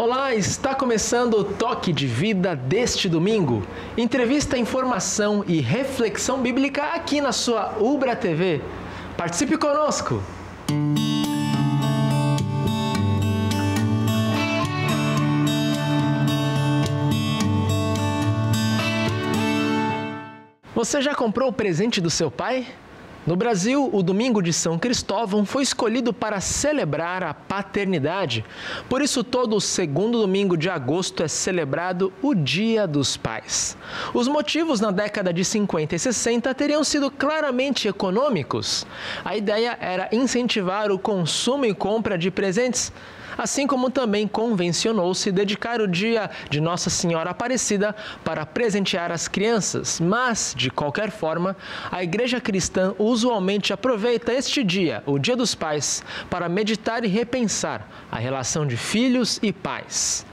Olá, está começando o Toque de Vida deste domingo. Entrevista, informação e reflexão bíblica aqui na sua Ubra TV. Participe conosco! Você já comprou o presente do seu pai? No Brasil, o Domingo de São Cristóvão foi escolhido para celebrar a paternidade. Por isso, todo o segundo domingo de agosto é celebrado o Dia dos Pais. Os motivos na década de 50 e 60 teriam sido claramente econômicos. A ideia era incentivar o consumo e compra de presentes, assim como também convencionou-se dedicar o dia de Nossa Senhora Aparecida para presentear as crianças. Mas, de qualquer forma, a Igreja Cristã usualmente aproveita este dia, o Dia dos Pais, para meditar e repensar a relação de filhos e pais.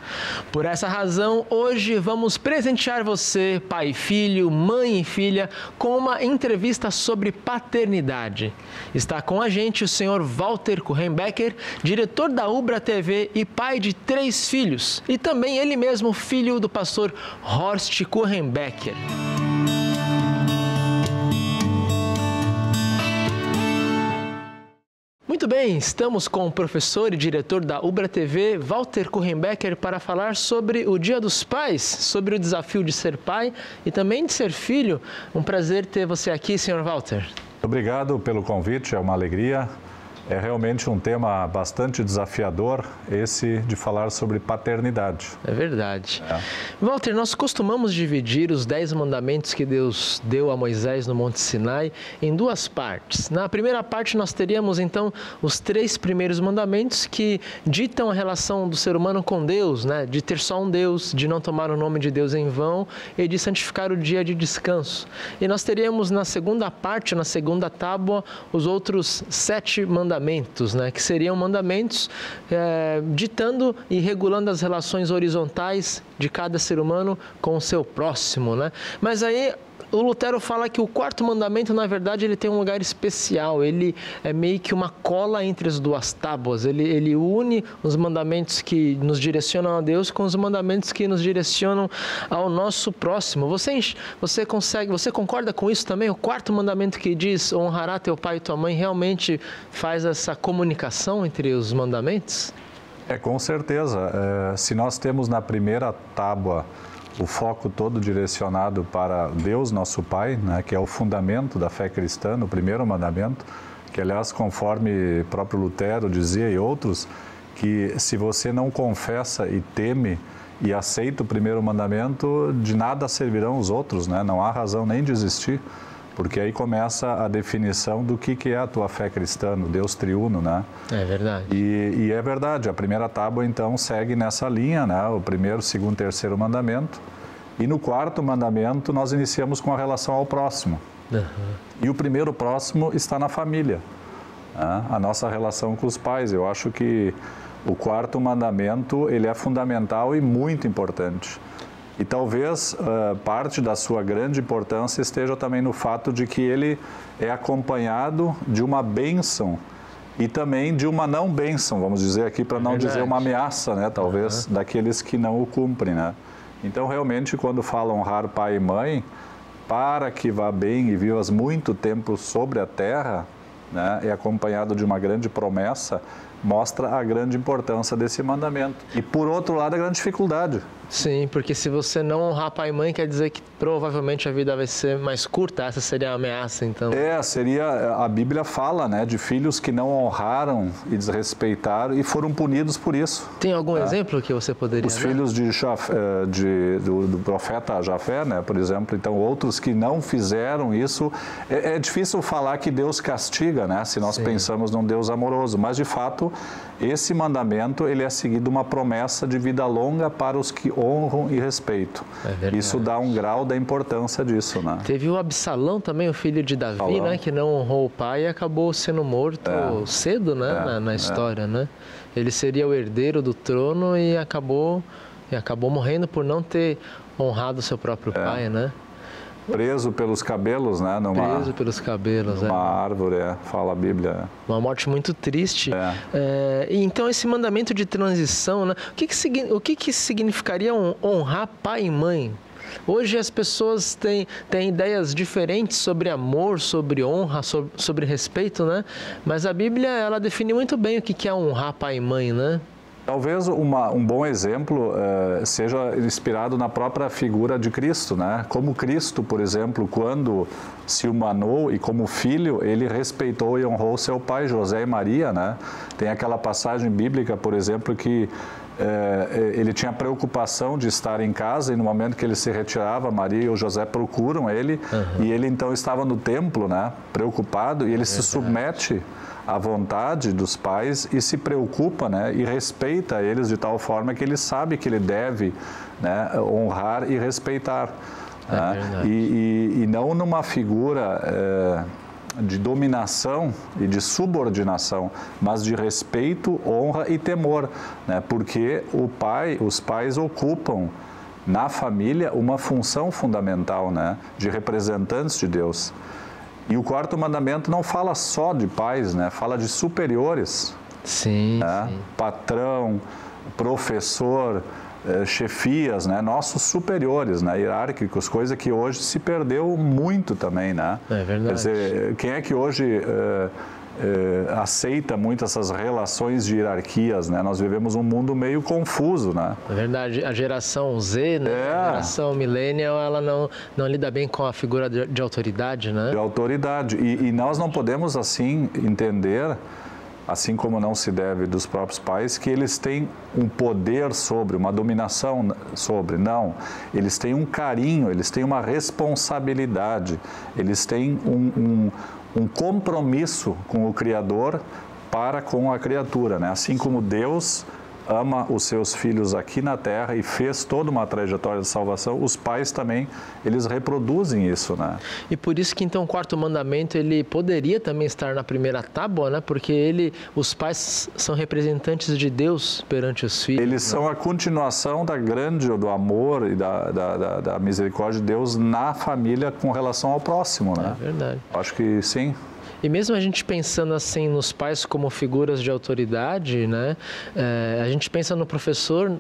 Por essa razão, hoje vamos presentear você, pai e filho, mãe e filha, com uma entrevista sobre paternidade. Está com a gente o senhor Walter Kuchenbecker, diretor da Ubra TV e pai de 3 filhos, e também ele mesmo filho do pastor Horst Kuchenbecker. Muito bem, estamos com o professor e diretor da Ubra TV, Walter Kuchenbecker, para falar sobre o Dia dos Pais, sobre o desafio de ser pai e também de ser filho. Um prazer ter você aqui, senhor Walter. Obrigado pelo convite, é uma alegria. É realmente um tema bastante desafiador, esse de falar sobre paternidade. É verdade. Walter, nós costumamos dividir os 10 mandamentos que Deus deu a Moisés no Monte Sinai em 2 partes. Na primeira parte, nós teríamos, então, os 3 primeiros mandamentos que ditam a relação do ser humano com Deus, né? De ter só um Deus, de não tomar o nome de Deus em vão e de santificar o dia de descanso. E nós teríamos, na segunda parte, na segunda tábua, os outros 7 mandamentos, né, que seriam mandamentos ditando e regulando as relações horizontais de cada ser humano com o seu próximo, né? Mas aí o Lutero fala que o 4º mandamento, na verdade, ele tem um lugar especial. Ele é meio que uma cola entre as 2 tábuas. Ele une os mandamentos que nos direcionam a Deus com os mandamentos que nos direcionam ao nosso próximo. Você concorda com isso também? O 4º mandamento que diz honrará teu pai e tua mãe realmente faz essa comunicação entre os mandamentos? Com certeza. Se nós temos na primeira tábua o foco todo direcionado para Deus, nosso Pai, né, que é o fundamento da fé cristã, no primeiro mandamento, que, aliás, conforme próprio Lutero dizia e outros, que se você não confessa e teme e aceita o primeiro mandamento, de nada servirão os outros, né? Não há razão nem de existir, porque aí começa a definição do que é a tua fé cristã, no Deus triuno, né? É verdade. E é verdade, a primeira tábua, então, segue nessa linha, né? O primeiro, segundo, terceiro mandamento. E no 4º mandamento, nós iniciamos com a relação ao próximo. Uhum. E o primeiro próximo está na família, né? A nossa relação com os pais. Eu acho que o 4º mandamento, ele é fundamental e muito importante. E talvez parte da sua grande importância esteja também no fato de que ele é acompanhado de uma bênção e também de uma não bênção, vamos dizer aqui, para não dizer uma ameaça, né? Talvez, daqueles que não o cumprem, né? Então, realmente, quando fala honrar pai e mãe, para que vá bem e vivas muito tempo sobre a terra, né? É acompanhado de uma grande promessa, mostra a grande importância desse mandamento. E, por outro lado, a grande dificuldade. Sim, porque se você não honrar pai e mãe, quer dizer que provavelmente a vida vai ser mais curta. Essa seria a ameaça, então. A Bíblia fala, né, de filhos que não honraram e desrespeitaram e foram punidos por isso. Tem algum exemplo que você poderia dar? Os filhos do profeta Jafé, né, por exemplo, então outros que não fizeram isso. É difícil falar que Deus castiga, né, se nós pensamos num Deus amoroso, mas de fato esse mandamento ele é seguido uma promessa de vida longa para os que honram e respeitam. Isso dá um grau da importância disso, né? Teve o Absalão também, o filho de Davi, né, que não honrou o pai e acabou sendo morto cedo, né, na história, né? Ele seria o herdeiro do trono e acabou morrendo por não ter honrado seu próprio pai, né? Preso pelos cabelos, né? Preso pelos cabelos, numa árvore, fala a Bíblia. Uma morte muito triste. Então, esse mandamento de transição, né? O que significaria honrar pai e mãe? Hoje as pessoas têm ideias diferentes sobre amor, sobre honra, sobre respeito, né? Mas a Bíblia, ela define muito bem o que é honrar pai e mãe, né? Talvez um bom exemplo seja inspirado na própria figura de Cristo, né? Como Cristo, por exemplo, quando se humanou e como filho, ele respeitou e honrou seu pai, José e Maria, né? Tem aquela passagem bíblica, por exemplo, que ele tinha preocupação de estar em casa e no momento que ele se retirava, Maria e o José procuram ele e ele então estava no templo, né? Preocupado, e ele se submete à vontade dos pais e se preocupa, né? E respeita eles de tal forma que ele sabe que ele deve, né, honrar e respeitar. Né? E não numa figura de dominação e de subordinação, mas de respeito, honra e temor, né? Porque os pais ocupam na família uma função fundamental, né? De representantes de Deus. E o quarto mandamento não fala só de pais, né? Fala de superiores. Sim, né? sim. Patrão, professor, chefias, né? Nossos superiores, né? Hierárquicos, coisa que hoje se perdeu muito também, né? É verdade. Quer dizer, quem é que hoje aceita muito essas relações de hierarquias, né? Nós vivemos um mundo meio confuso, né? É verdade. A geração Z, né? A geração millennial, ela não lida bem com a figura de autoridade, né? De autoridade. E nós não podemos, assim, entender, assim como não se deve dos próprios pais, que eles têm um poder sobre, uma dominação sobre. Não. Eles têm um carinho, eles têm uma responsabilidade, eles têm um compromisso com o Criador para com a criatura, né? Assim como Deus ama os seus filhos aqui na terra e fez toda uma trajetória de salvação, os pais também, eles reproduzem isso, né? E por isso que então o quarto mandamento, ele poderia também estar na primeira tábua, né? Porque os pais são representantes de Deus perante os filhos. Eles são a continuação do amor e da misericórdia de Deus na família com relação ao próximo, né? É verdade. Acho que sim. E mesmo a gente pensando assim nos pais como figuras de autoridade, né? A gente pensa no professor,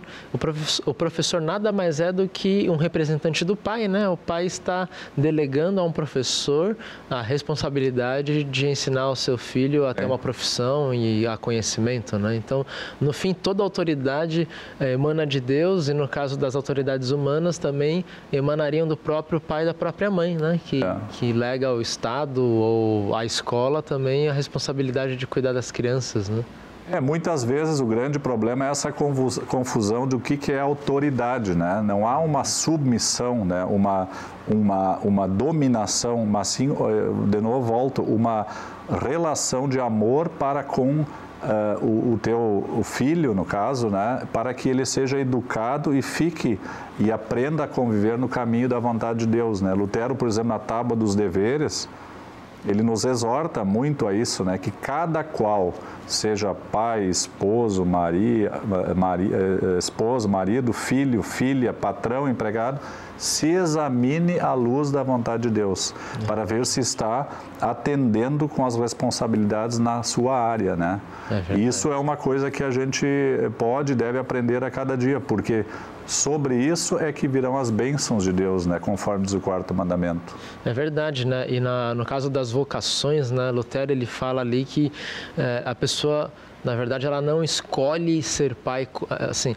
o professor nada mais é do que um representante do pai, né? O pai está delegando a um professor a responsabilidade de ensinar o seu filho a ter uma profissão e a conhecimento, né? Então, no fim, toda autoridade emana de Deus e no caso das autoridades humanas também emanariam do próprio pai e da própria mãe, né? Que lega ao Estado ou à escola também a responsabilidade de cuidar das crianças, né? Muitas vezes o grande problema é essa confusão do que é autoridade, né? Não há uma submissão, né? uma dominação, mas sim, de novo volto, uma relação de amor para com o filho, no caso, né? Para que ele seja educado e fique e aprenda a conviver no caminho da vontade de Deus, né? Lutero, por exemplo, na Tábua dos Deveres, ele nos exorta muito a isso, né? Que cada qual, seja pai, esposo, esposo, marido, filho, filha, patrão, empregado, se examine à luz da vontade de Deus, para ver se está atendendo com as responsabilidades na sua área, né? E isso é uma coisa que a gente pode e deve aprender a cada dia, porque sobre isso é que virão as bênçãos de Deus, né? Conforme diz o quarto mandamento. É verdade, né? E no caso das vocações, né? Lutero, ele fala ali que a pessoa, na verdade, ela não escolhe ser pai. Assim,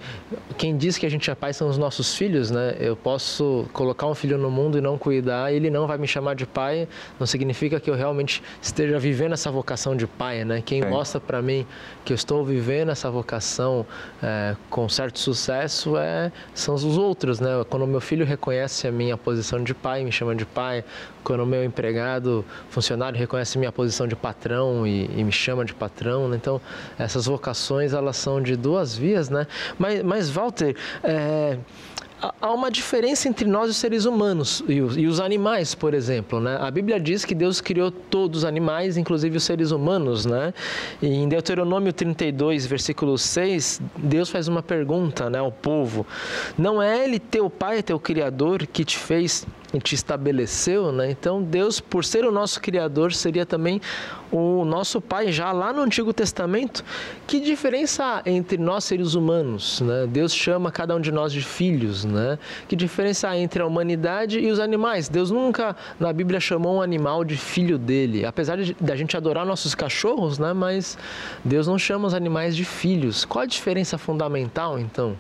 quem diz que a gente é pai são os nossos filhos, né? Eu posso colocar um filho no mundo e não cuidar, ele não vai me chamar de pai, não significa que eu realmente esteja vivendo essa vocação de pai, né? Quem mostra para mim que eu estou vivendo essa vocação com certo sucesso são os outros, né? Quando o meu filho reconhece a minha posição de pai, me chama de pai, quando o meu empregado, funcionário, reconhece minha posição de patrão e me chama de patrão, né? Então, essas vocações, elas são de duas vias, né? Mas Walter, há uma diferença entre nós, os seres humanos, e os animais, por exemplo, né? A Bíblia diz que Deus criou todos os animais, inclusive os seres humanos, né? E em Deuteronômio 32, versículo 6, Deus faz uma pergunta, né, ao povo. Não é Ele, teu Pai, teu Criador, que te fez e te estabeleceu, né? Então Deus, por ser o nosso Criador, seria também o nosso Pai já lá no Antigo Testamento. Que diferença há entre nós seres humanos, né? Deus chama cada um de nós de filhos, né? Que diferença há entre a humanidade e os animais? Deus nunca na Bíblia chamou um animal de filho dele, apesar da gente adorar nossos cachorros, né? Mas Deus não chama os animais de filhos. Qual a diferença fundamental, então?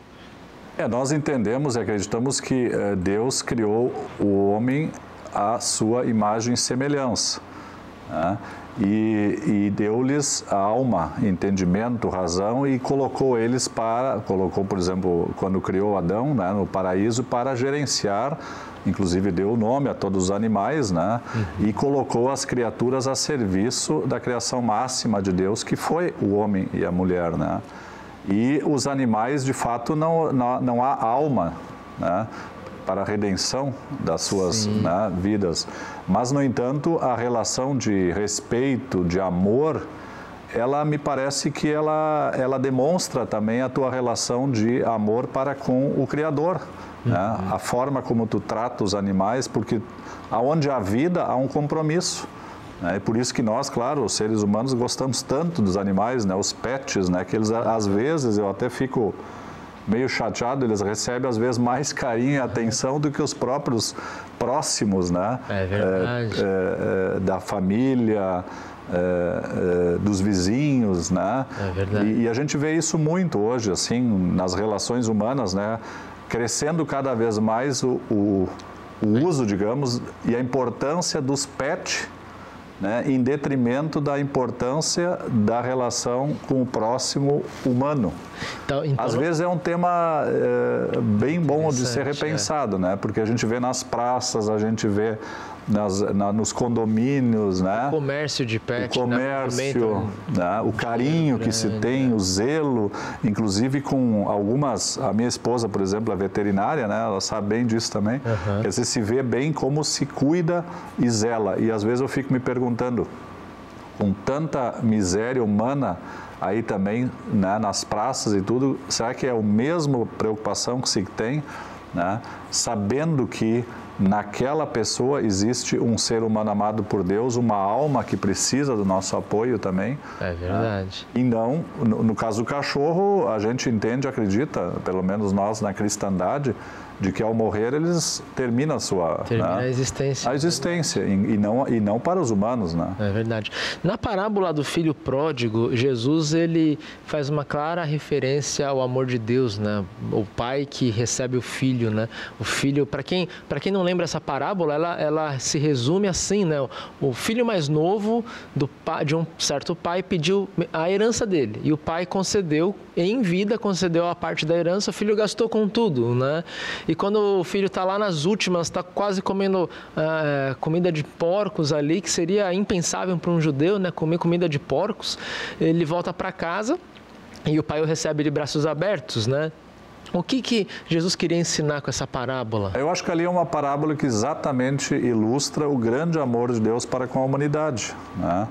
Nós entendemos e acreditamos que Deus criou o homem à sua imagem e semelhança, né? E deu-lhes a alma, entendimento, razão e colocou, por exemplo, quando criou Adão, né, no paraíso, para gerenciar, inclusive deu o nome a todos os animais, né, e colocou as criaturas a serviço da criação máxima de Deus, que foi o homem e a mulher, né? E os animais, de fato, não há alma, né, para a redenção das suas, né, vidas. Mas, no entanto, a relação de respeito, de amor, ela me parece que ela demonstra também a tua relação de amor para com o Criador. Né? A forma como tu trata os animais, porque aonde há vida, há um compromisso. É por isso que nós, claro, os seres humanos, gostamos tanto dos animais, né? Os pets, né? Que eles, às vezes, eu até fico meio chateado, eles recebem, às vezes, mais carinho e atenção do que os próprios próximos, né? É verdade. Da família, dos vizinhos, né? É verdade. E a gente vê isso muito hoje, assim, nas relações humanas, né? Crescendo cada vez mais o uso, digamos, e a importância dos pets, né, em detrimento da importância da relação com o próximo humano. Então, às vezes é um tema bem bom de ser repensado, né? Porque a gente vê nas praças, a gente vê nos condomínios, né? O comércio de pet, o comércio, né? O carinho que se tem, o zelo, inclusive com algumas, a minha esposa, por exemplo, a veterinária, né? Ela sabe bem disso também. Quer dizer, se vê bem como se cuida e zela. E às vezes eu fico me perguntando, com tanta miséria humana aí também, né, nas praças e tudo, será que é a mesma preocupação que se tem, né? Sabendo que naquela pessoa existe um ser humano amado por Deus, uma alma que precisa do nosso apoio também. É verdade. E não, no caso do cachorro, a gente entende, acredita, pelo menos nós na cristandade, de que ao morrer eles terminam a existência. A existência, e não para os humanos, né? É verdade. Na parábola do filho pródigo, Jesus ele faz uma clara referência ao amor de Deus, né? O pai que recebe o filho, né? O filho, para quem não lembra essa parábola, ela se resume assim, né? O filho mais novo de um certo pai pediu a herança dele e o pai concedeu, em vida concedeu a parte da herança, o filho gastou com tudo, né? E quando o filho está lá nas últimas, está quase comendo comida de porcos ali, que seria impensável para um judeu, né? Comer comida de porcos, ele volta para casa e o pai o recebe de braços abertos, né? O que Jesus queria ensinar com essa parábola? Eu acho que ali é uma parábola que exatamente ilustra o grande amor de Deus para com a humanidade, né?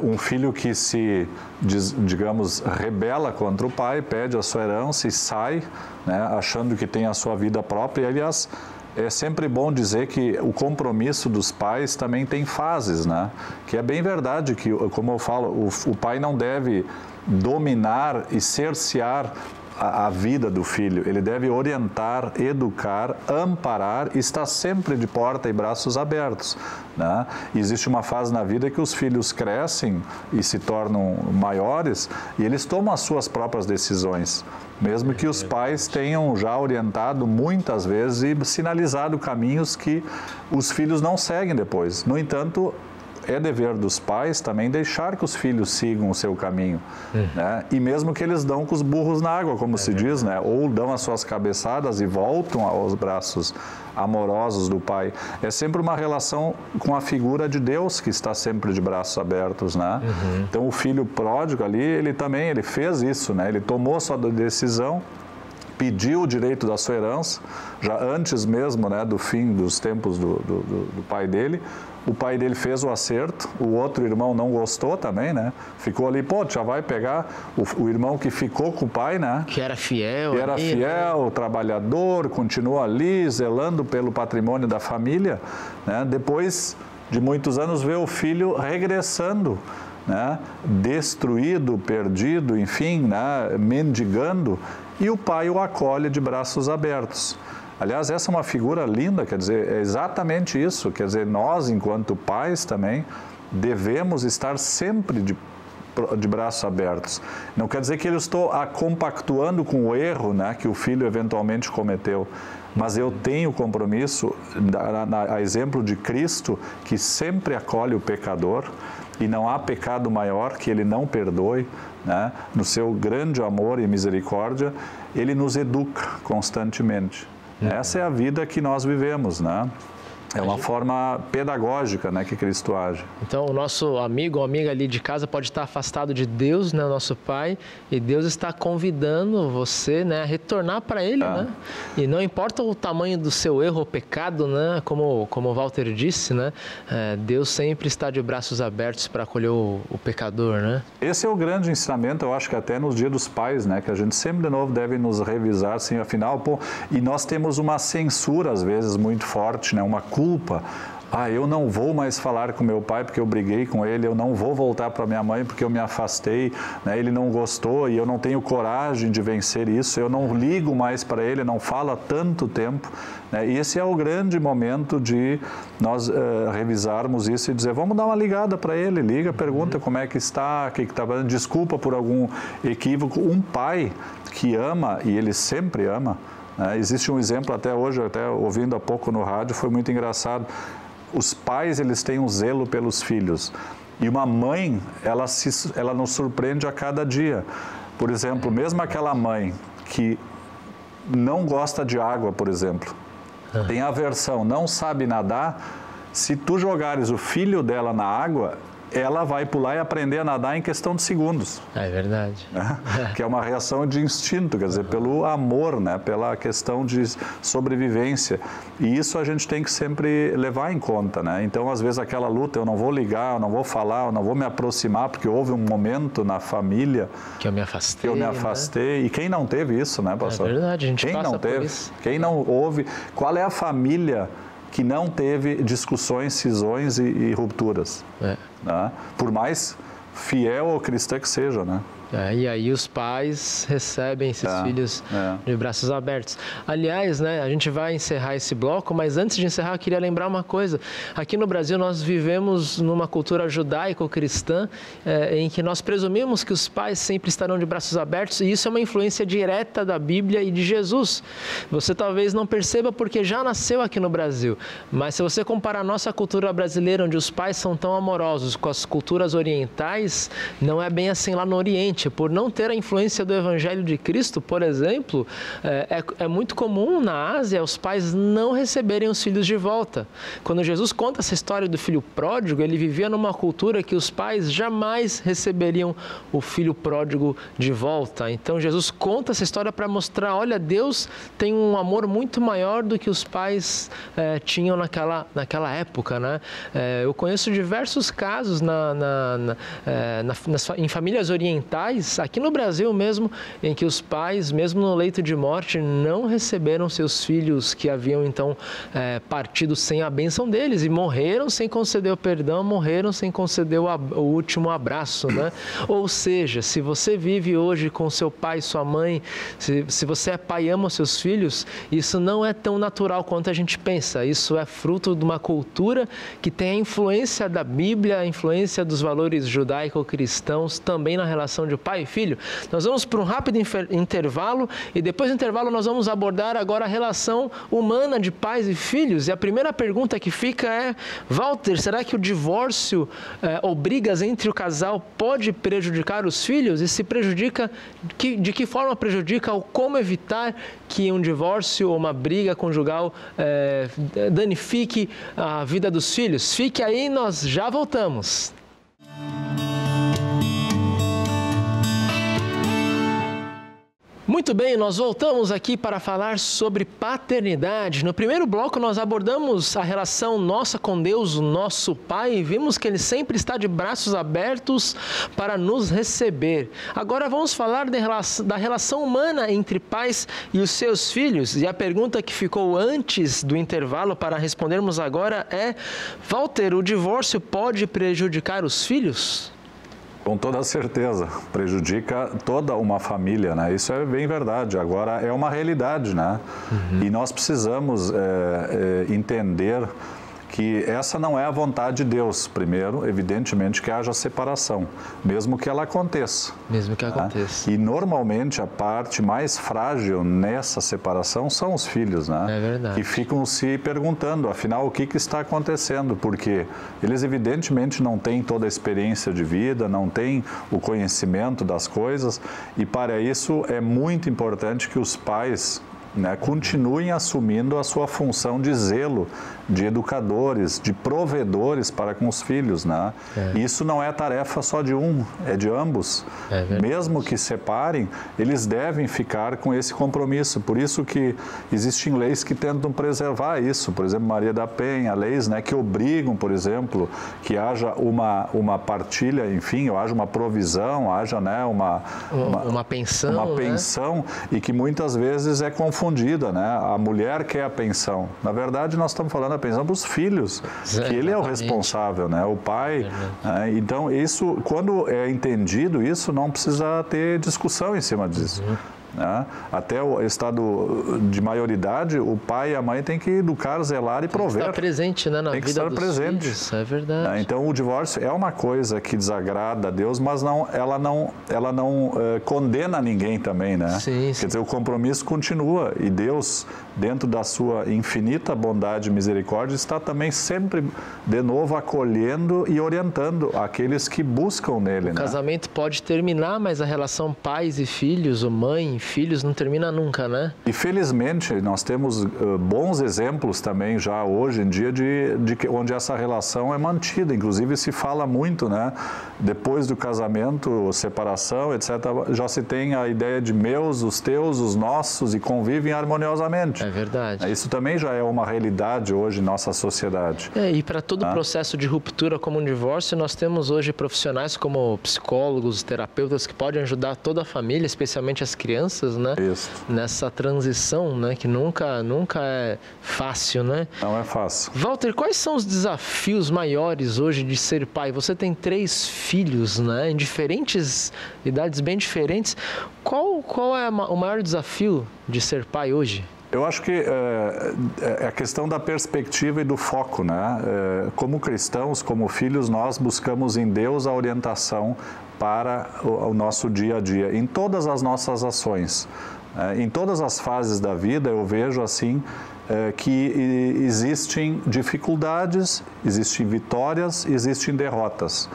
Um filho que se, digamos, rebela contra o pai, pede a sua herança e sai, né, achando que tem a sua vida própria. E, aliás, é sempre bom dizer que o compromisso dos pais também tem fases, né? Que é bem verdade que, como eu falo, o pai não deve dominar e cercear a vida do filho. Ele deve orientar, educar, amparar e estar sempre de porta e braços abertos, né? Existe uma fase na vida que os filhos crescem e se tornam maiores e eles tomam as suas próprias decisões, mesmo que os pais tenham já orientado muitas vezes e sinalizado caminhos que os filhos não seguem depois. No entanto, é dever dos pais também deixar que os filhos sigam o seu caminho, né? E mesmo que eles dão com os burros na água, como se diz, né? Ou dão as suas cabeçadas e voltam aos braços amorosos do pai. É sempre uma relação com a figura de Deus que está sempre de braços abertos, né? Então o filho pródigo ali, ele fez isso, né? Ele tomou sua decisão, pediu o direito da sua herança, já antes mesmo, né, do fim dos tempos do pai dele, o pai dele fez o acerto, o outro irmão não gostou também, né? Ficou ali, pô, já vai pegar o irmão que ficou com o pai, né? Que era fiel. Que era fiel, trabalhador, continua ali, zelando pelo patrimônio da família, né? Depois de muitos anos, vê o filho regressando, né? Destruído, perdido, enfim, né? Mendigando, e o pai o acolhe de braços abertos. Aliás, essa é uma figura linda, quer dizer, é exatamente isso. Quer dizer, nós, enquanto pais também, devemos estar sempre de braços abertos. Não quer dizer que eu estou compactuando com o erro, né, que o filho eventualmente cometeu, mas eu tenho compromisso, a exemplo de Cristo, que sempre acolhe o pecador, e não há pecado maior que ele não perdoe, né? No seu grande amor e misericórdia, ele nos educa constantemente. Essa é a vida que nós vivemos, né? É uma forma pedagógica, né, que Cristo age. Então, o nosso amigo ou amiga ali de casa pode estar afastado de Deus, né, o nosso Pai, e Deus está convidando você, né, a retornar para Ele, né? E não importa o tamanho do seu erro ou pecado, né, como o Walter disse, né, Deus sempre está de braços abertos para acolher o pecador, né? Esse é o grande ensinamento, eu acho que até nos Dia dos Pais, né, que a gente sempre de novo deve nos revisar, assim, afinal, pô, e nós temos uma censura às vezes muito forte, né, uma culpa. Eu não vou mais falar com meu pai porque eu briguei com ele, eu não vou voltar para minha mãe porque eu me afastei, né? Ele não gostou e eu não tenho coragem de vencer isso, eu não ligo mais para ele, não falo há tanto tempo, né? E esse é o grande momento de nós revisarmos isso e dizer, vamos dar uma ligada para ele, liga, pergunta como é que está, o que está fazendo, desculpa por algum equívoco. Um pai que ama, e ele sempre ama, existe um exemplo até hoje, até ouvindo há pouco no rádio, foi muito engraçado. Os pais, eles têm um zelo pelos filhos. E uma mãe, ela nos surpreende a cada dia. Por exemplo, mesmo aquela mãe que não gosta de água, por exemplo, tem aversão, não sabe nadar, se tu jogares o filho dela na água, ela vai pular e aprender a nadar em questão de segundos. É verdade. Que é uma reação de instinto, quer dizer, pelo amor, né? Pela questão de sobrevivência. E isso a gente tem que sempre levar em conta, né? Então, às vezes, aquela luta, eu não vou ligar, eu não vou falar, eu não vou me aproximar, porque houve um momento na família que eu me afastei. Né? E quem não teve isso, né, pastor? É verdade, a gente quem passa não teve, por isso. Quem não houve, qual é a família que não teve discussões, cisões e rupturas? Né? Por mais fiel ou cristã que seja, né? E aí os pais recebem esses filhos de braços abertos. Aliás, né, a gente vai encerrar esse bloco, mas antes de encerrar eu queria lembrar uma coisa. Aqui no Brasil nós vivemos numa cultura judaico-cristã em que nós presumimos que os pais sempre estarão de braços abertos, e isso é uma influência direta da Bíblia e de Jesus. Você talvez não perceba porque já nasceu aqui no Brasil, mas se você comparar a nossa cultura brasileira, onde os pais são tão amorosos, com as culturas orientais, não é bem assim lá no Oriente. Por não ter a influência do Evangelho de Cristo, por exemplo, é muito comum na Ásia os pais não receberem os filhos de volta. Quando Jesus conta essa história do filho pródigo, ele vivia numa cultura que os pais jamais receberiam o filho pródigo de volta. Então Jesus conta essa história para mostrar, olha, Deus tem um amor muito maior do que os pais tinham naquela época, né? Eu conheço diversos casos em famílias orientais, aqui no Brasil mesmo, em que os pais, mesmo no leito de morte, não receberam seus filhos que haviam então partido sem a bênção deles e morreram sem conceder o perdão, morreram sem conceder o último abraço, né? Ou seja, se você vive hoje com seu pai e sua mãe, se você é pai e ama os seus filhos, isso não é tão natural quanto a gente pensa. Isso é fruto de uma cultura que tem a influência da Bíblia, a influência dos valores judaico-cristãos também na relação de pai e filho. Nós vamos para um rápido intervalo e depois do intervalo nós vamos abordar agora a relação humana de pais e filhos. E a primeira pergunta que fica é, Walter, será que o divórcio ou brigas entre o casal pode prejudicar os filhos? E se prejudica, de que forma prejudica ou como evitar que um divórcio ou uma briga conjugal danifique a vida dos filhos? Fique aí, nós já voltamos. Muito bem, nós voltamos aqui para falar sobre paternidade. No primeiro bloco nós abordamos a relação nossa com Deus, o nosso Pai, e vimos que Ele sempre está de braços abertos para nos receber. Agora vamos falar da relação humana entre pais e os seus filhos. E a pergunta que ficou antes do intervalo para respondermos agora é: Walter, o divórcio pode prejudicar os filhos? Com toda certeza, prejudica toda uma família, né? Isso é bem verdade, agora é uma realidade, né? E nós precisamos entender que essa não é a vontade de Deus. Primeiro, evidentemente, que haja separação, mesmo que ela aconteça. Mesmo que aconteça. E normalmente a parte mais frágil nessa separação são os filhos, né? É verdade. Que ficam se perguntando, afinal, o que está acontecendo? Porque eles evidentemente não têm toda a experiência de vida, não têm o conhecimento das coisas, e para isso é muito importante que os pais, né, continuem assumindo a sua função de zelo, de educadores, de provedores para com os filhos, né? Isso não é tarefa só de um, é de ambos. Mesmo que separem, eles devem ficar com esse compromisso. Por isso que existem leis que tentam preservar isso. Por exemplo, Maria da Penha, leis, né, que obrigam, por exemplo, que haja uma partilha, enfim, ou haja uma provisão, haja, né, uma pensão, e que muitas vezes é confundida, né? A mulher quer a pensão. Na verdade, nós estamos falando da pensão para os filhos, que ele é o responsável, né? O pai. Né? Então, isso, quando é entendido isso, não precisa ter discussão em cima disso. Né? Até o estado de maioridade, o pai e a mãe têm que educar, zelar e prover. Estar presente, né, na vida dos filhos, é verdade. Então, o divórcio é uma coisa que desagrada a Deus, mas ela não condena ninguém também, né? Sim. Quer dizer, o compromisso continua e Deus, dentro da sua infinita bondade e misericórdia, está também sempre, de novo, acolhendo e orientando aqueles que buscam nele. O casamento pode terminar, mas a relação pais e filhos, ou mãe e filhos, não termina nunca, né? E felizmente nós temos bons exemplos também já hoje em dia onde essa relação é mantida. Inclusive se fala muito, né? Depois do casamento, separação, etc., já se tem a ideia de meus, os teus, os nossos, e convivem harmoniosamente. É verdade. Isso também já é uma realidade hoje em nossa sociedade. E para todo o processo de ruptura como um divórcio, nós temos hoje profissionais como psicólogos, terapeutas que podem ajudar toda a família, especialmente as crianças, né? Isso. Nessa transição, né? Que nunca é fácil, né? Não é fácil. Walter, quais são os desafios maiores hoje de ser pai? Você tem 3 filhos, né? Em diferentes idades bem diferentes. Qual é o maior desafio de ser pai hoje? Eu acho que é a questão da perspectiva e do foco, né? Como cristãos, como filhos, nós buscamos em Deus a orientação para o nosso dia a dia, em todas as nossas ações. Em todas as fases da vida, eu vejo assim que existem dificuldades, existem vitórias, existem derrotas.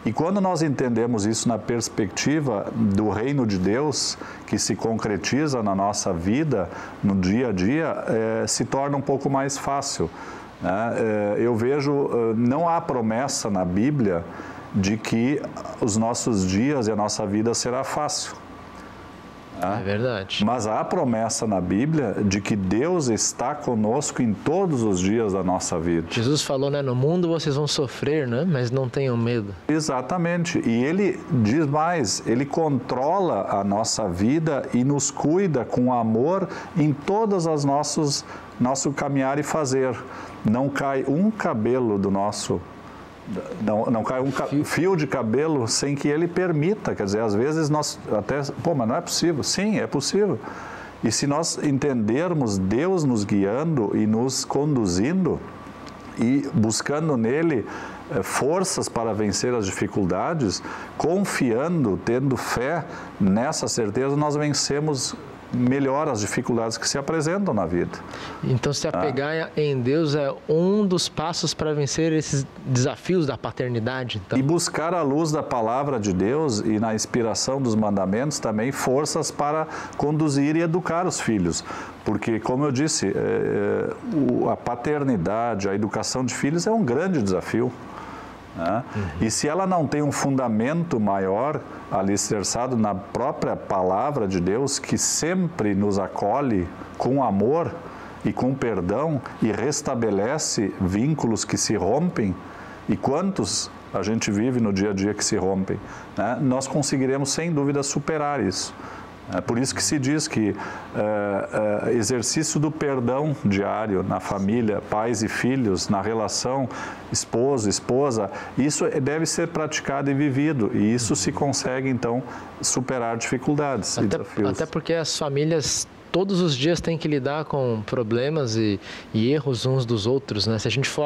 E quando nós entendemos isso na perspectiva do reino de Deus, que se concretiza na nossa vida, no dia a dia, se torna um pouco mais fácil. Eu vejo, não há promessa na Bíblia de que os nossos dias e a nossa vida será fácil. É verdade. Mas há promessa na Bíblia de que Deus está conosco em todos os dias da nossa vida. Jesus falou, né? No mundo vocês vão sofrer, né? Mas não tenham medo. Exatamente. E Ele diz mais, Ele controla a nossa vida e nos cuida com amor em todas as nosso caminhar e fazer. Não cai um cabelo do nosso... Não cai um fio de cabelo sem que Ele permita. Quer dizer, às vezes nós até... mas não é possível. Sim, é possível. E se nós entendermos Deus nos guiando e nos conduzindo e buscando nele forças para vencer as dificuldades, confiando, tendo fé nessa certeza, nós vencemos melhor as dificuldades que se apresentam na vida. Então, se apegar em Deus é um dos passos para vencer esses desafios da paternidade. Então. E buscar à luz da palavra de Deus e na inspiração dos mandamentos também forças para conduzir e educar os filhos. Porque, como eu disse, a paternidade, a educação de filhos é um grande desafio. né? E se ela não tem um fundamento maior alicerçado na própria palavra de Deus, que sempre nos acolhe com amor e com perdão e restabelece vínculos que se rompem, e quantos a gente vive no dia a dia que se rompem, né? Nós conseguiremos sem dúvida superar isso. É por isso que se diz que exercício do perdão diário na família, pais e filhos, na relação esposo, esposa, isso deve ser praticado e vivido, e isso se consegue então superar dificuldades e desafios. Até porque as famílias todos os dias têm que lidar com problemas e erros uns dos outros, né? Se a gente for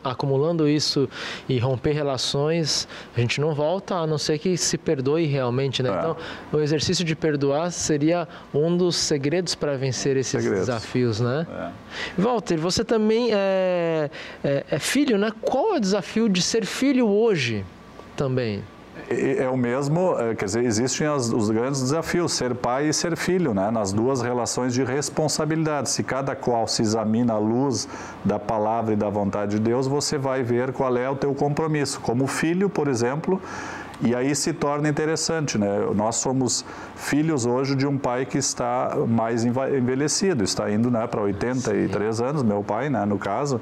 acumulando isso e romper relações, a gente não volta, a não ser que se perdoe realmente, né? Então, o exercício de perdoar seria um dos segredos para vencer esses desafios, né? Walter, você também é filho, né? Qual é o desafio de ser filho hoje também? É o mesmo, quer dizer, existem os grandes desafios, ser pai e ser filho, né? Nas duas relações de responsabilidade. Se cada qual se examina à luz da palavra e da vontade de Deus, você vai ver qual é o teu compromisso. Como filho, por exemplo, e aí se torna interessante, né? Nós somos filhos hoje de um pai que está mais envelhecido, está indo, né, para 83 anos, meu pai, né, no caso,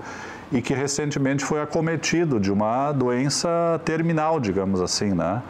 e que recentemente foi acometido de uma doença terminal, digamos assim, né?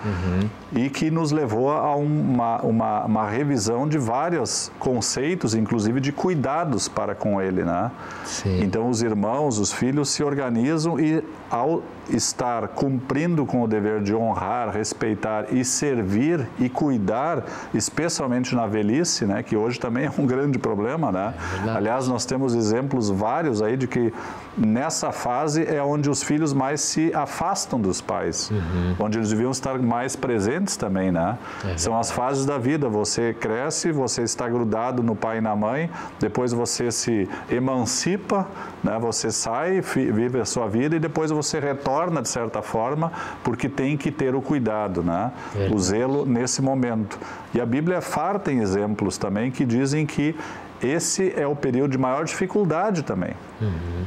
E que nos levou a uma revisão de vários conceitos, inclusive de cuidados para com ele, né? Sim. Então, os irmãos, os filhos se organizam e, ao estar cumprindo com o dever de honrar, respeitar e servir e cuidar, especialmente na velhice, né? Que hoje também é um grande problema, né? Aliás, nós temos exemplos vários aí de que nessa fase é onde os filhos mais se afastam dos pais, onde eles deviam estar mais presentes também, né? São as fases da vida, você cresce, você está grudado no pai e na mãe, depois você se emancipa, né? Você sai, vive a sua vida e depois você retorna de certa forma, porque tem que ter o cuidado, né? O zelo nesse momento. E a Bíblia é farta em exemplos também que dizem que esse é o período de maior dificuldade também,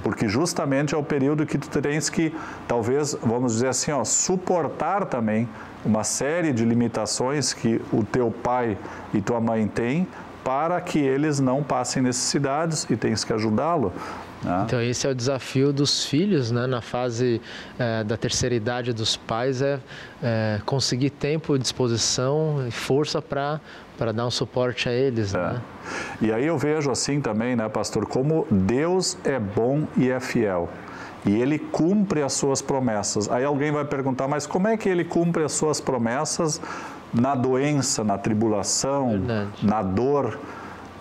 porque justamente é o período que tu tens que, talvez, vamos dizer assim, ó, suportar também uma série de limitações que o teu pai e tua mãe têm, para que eles não passem necessidades e tens que ajudá-lo. Né? Então esse é o desafio dos filhos, né? Na fase da terceira idade dos pais, conseguir tempo, disposição e força para dar um suporte a eles, né? E aí eu vejo assim também, né, pastor, como Deus é bom e é fiel. E Ele cumpre as suas promessas. Aí alguém vai perguntar, mas como é que Ele cumpre as suas promessas na doença, na tribulação, na dor?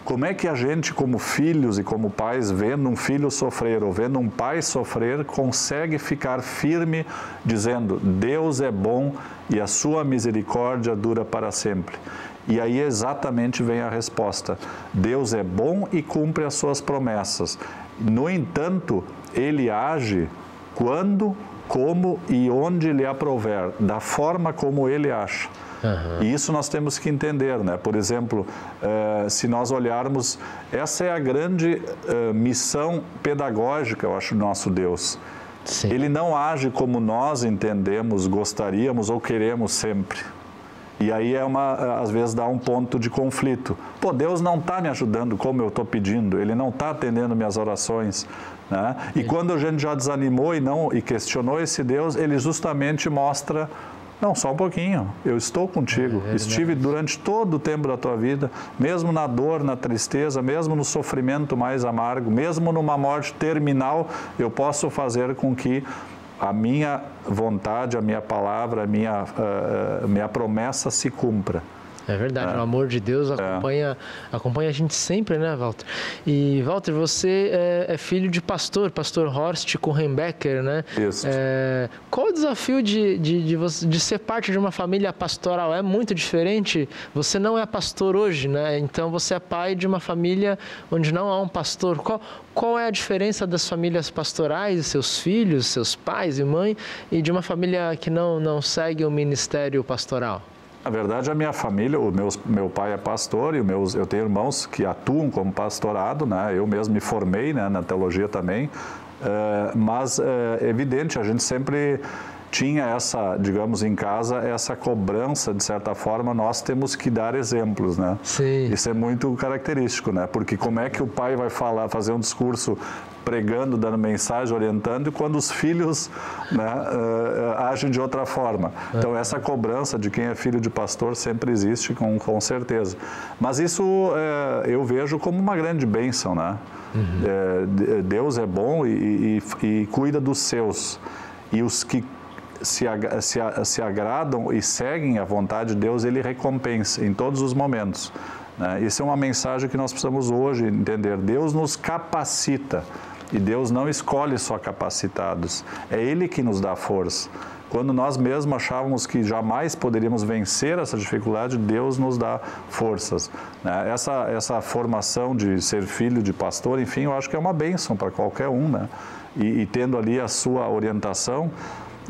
Como é que a gente, como filhos e como pais, vendo um filho sofrer ou vendo um pai sofrer, consegue ficar firme dizendo, Deus é bom e a sua misericórdia dura para sempre? E aí exatamente vem a resposta. Deus é bom e cumpre as suas promessas. No entanto, Ele age quando, como e onde lhe aprouver, da forma como Ele acha. E isso nós temos que entender, né? Por exemplo, se nós olharmos, essa é a grande missão pedagógica, eu acho, do nosso Deus. Sim. Ele não age como nós entendemos, gostaríamos ou queremos sempre. E aí às vezes dá um ponto de conflito. Pô, Deus não está me ajudando como eu estou pedindo, Ele não está atendendo minhas orações, né? E quando a gente já desanimou e questionou esse Deus, Ele justamente mostra, não, só um pouquinho, eu estou contigo, estive durante todo o tempo da tua vida, mesmo na dor, na tristeza, mesmo no sofrimento mais amargo, mesmo numa morte terminal, eu posso fazer com que a minha vontade, a minha palavra, a minha promessa se cumpra. É verdade, o amor de Deus acompanha a gente sempre, né, Walter? E, Walter, você é filho de pastor Horst Kuchenbecker, né? Isso. Qual o desafio de ser parte de uma família pastoral? É muito diferente? Você não é pastor hoje, né? Então, você é pai de uma família onde não há um pastor. Qual é a diferença das famílias pastorais, seus filhos, seus pais e mãe, e de uma família que não segue o ministério pastoral? Na verdade, a minha família, meu pai é pastor e eu tenho irmãos que atuam como pastorado, né? Eu mesmo me formei, né, na teologia também, mas é evidente, a gente sempre tinha essa, digamos, em casa, essa cobrança, de certa forma, nós temos que dar exemplos, né? Sim. Isso é muito característico, né? Porque como é que o pai vai fazer um discurso pregando, dando mensagem, orientando, quando os filhos, né, agem de outra forma. Então, essa cobrança de quem é filho de pastor sempre existe, com certeza. Mas isso eu vejo como uma grande bênção, né? Deus é bom e cuida dos seus. E os que se agradam e seguem a vontade de Deus, Ele recompensa em todos os momentos. Né? Isso é uma mensagem que nós precisamos hoje entender. Deus nos capacita e Deus não escolhe só capacitados. É Ele que nos dá força. Quando nós mesmos achávamos que jamais poderíamos vencer essa dificuldade, Deus nos dá forças. Né? Essa formação de ser filho de pastor, enfim, eu acho que é uma bênção para qualquer um, né? E tendo ali a sua orientação,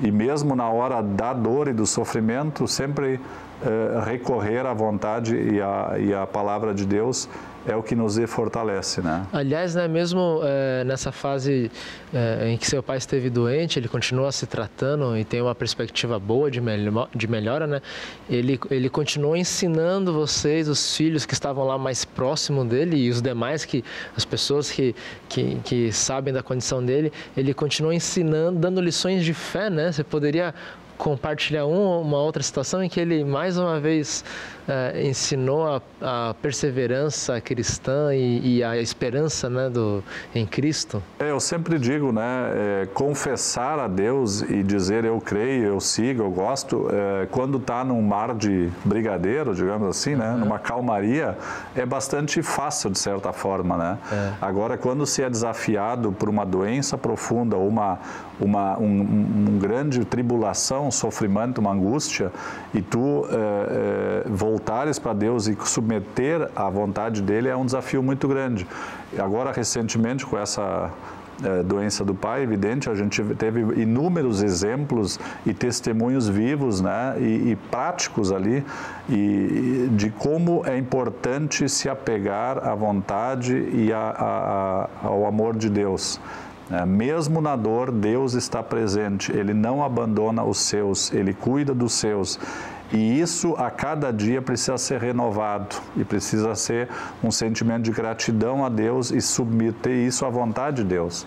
e mesmo na hora da dor e do sofrimento, sempre recorrer à vontade e à palavra de Deus é o que nos fortalece, né? Aliás, né, mesmo nessa fase em que seu pai esteve doente, ele continua se tratando e tem uma perspectiva boa de melhora, né? Ele continuou ensinando vocês, os filhos que estavam lá mais próximo dele e os demais, as pessoas que sabem da condição dele, ele continuou ensinando, dando lições de fé, né? Você poderia compartilhar uma outra situação em que ele mais uma vez ensinou a perseverança cristã e a esperança, né, em Cristo? Eu sempre digo, né, confessar a Deus e dizer eu creio, eu sigo, eu gosto, quando está num mar de brigadeiro, digamos assim, né, numa calmaria, é bastante fácil de certa forma, né? Agora, quando se é desafiado por uma doença profunda ou uma grande tribulação, um sofrimento, uma angústia, e tu voltares para Deus e submeter à vontade dele, é um desafio muito grande. Agora, recentemente, com essa doença do pai, evidente, a gente teve inúmeros exemplos e testemunhos vivos, né, e práticos ali, e de como é importante se apegar à vontade e ao amor de Deus. Mesmo na dor, Deus está presente, Ele não abandona os seus, Ele cuida dos seus. E isso, a cada dia, precisa ser renovado e precisa ser um sentimento de gratidão a Deus e submeter isso à vontade de Deus.